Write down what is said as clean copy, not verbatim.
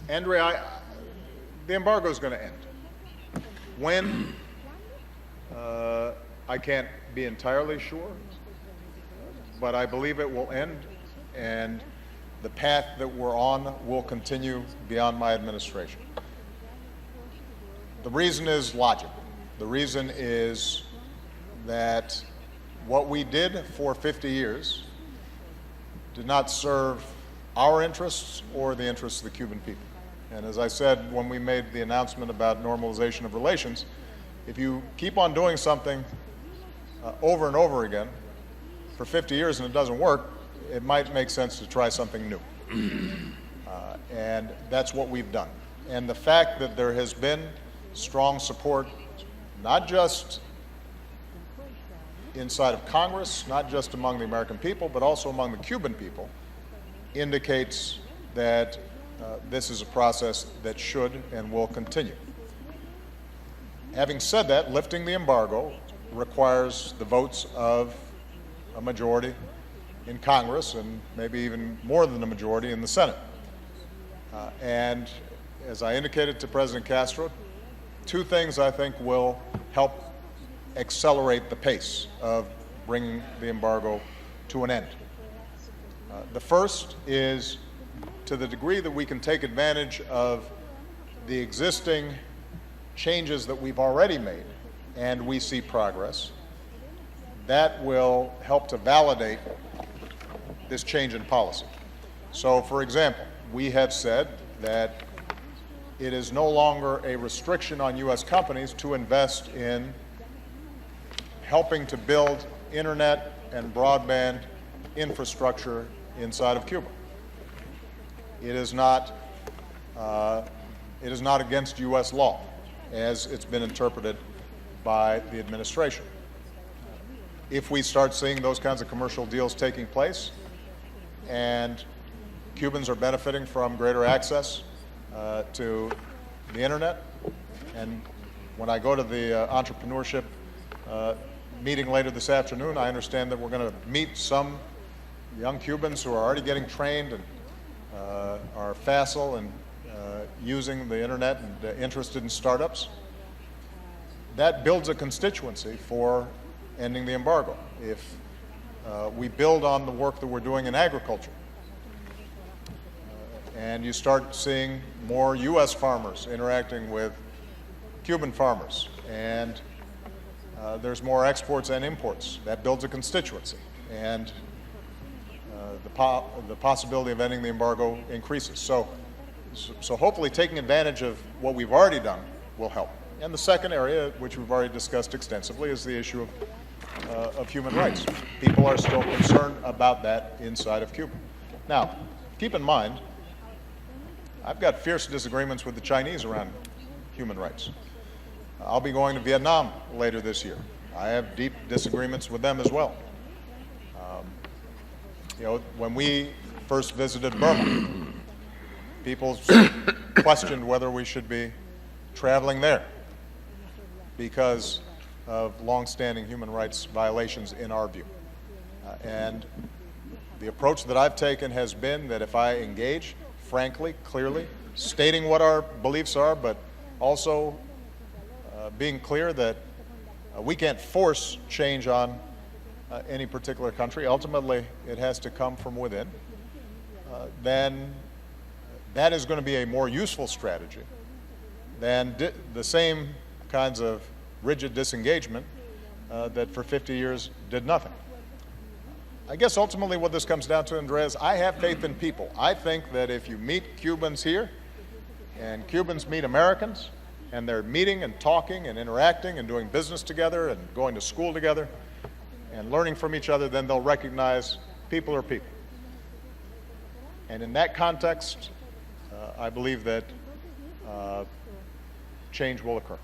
Andrea, the embargo is going to end. When? I can't be entirely sure, but I believe it will end, and the path that we're on will continue beyond my administration. The reason is logic. The reason is that what we did for 50 years did not serve our interests or the interests of the Cuban people. And as I said when we made the announcement about normalization of relations, if you keep on doing something over and over again for 50 years and it doesn't work, it might make sense to try something new. And that's what we've done. And the fact that there has been strong support, not just inside of Congress, not just among the American people, but also among the Cuban people, indicates that this is a process that should and will continue. Having said that, lifting the embargo requires the votes of a majority in Congress and maybe even more than a majority in the Senate. And as I indicated to President Castro, two things I think will help accelerate the pace of bringing the embargo to an end. The first is to the degree that we can take advantage of the existing changes that we've already made and we see progress, that will help to validate this change in policy. So, for example, we have said that it is no longer a restriction on U.S. companies to invest in helping to build internet and broadband infrastructure inside of Cuba. It is not against U.S. law, as it's been interpreted by the administration. If we start seeing those kinds of commercial deals taking place, and Cubans are benefiting from greater access to the internet, and when I go to the entrepreneurship meeting later this afternoon, I understand that we're going to meet some young Cubans who are already getting trained and are facile and using the internet and interested in startups. That builds a constituency for ending the embargo. If we build on the work that we're doing in agriculture, and you start seeing more U.S. farmers interacting with Cuban farmers, and there's more exports and imports, that builds a constituency, and the possibility of ending the embargo increases. So hopefully taking advantage of what we've already done will help. And the second area, which we've already discussed extensively, is the issue of human rights. People are still concerned about that inside of Cuba. Now, keep in mind, I've got fierce disagreements with the Chinese around human rights. I'll be going to Vietnam later this year. I have deep disagreements with them as well. When we first visited Burma, people questioned whether we should be traveling there because of long-standing human rights violations in our view. And the approach that I've taken has been that if I engage, frankly, clearly, stating what our beliefs are, but also being clear that we can't force change on any particular country. Ultimately, it has to come from within. Then that is going to be a more useful strategy than the same kinds of rigid disengagement that for 50 years did nothing. I guess ultimately what this comes down to, Andrea, I have faith in people. I think that if you meet Cubans here and Cubans meet Americans and they're meeting and talking and interacting and doing business together and going to school together and learning from each other, then they'll recognize people are people. And in that context, I believe that change will occur.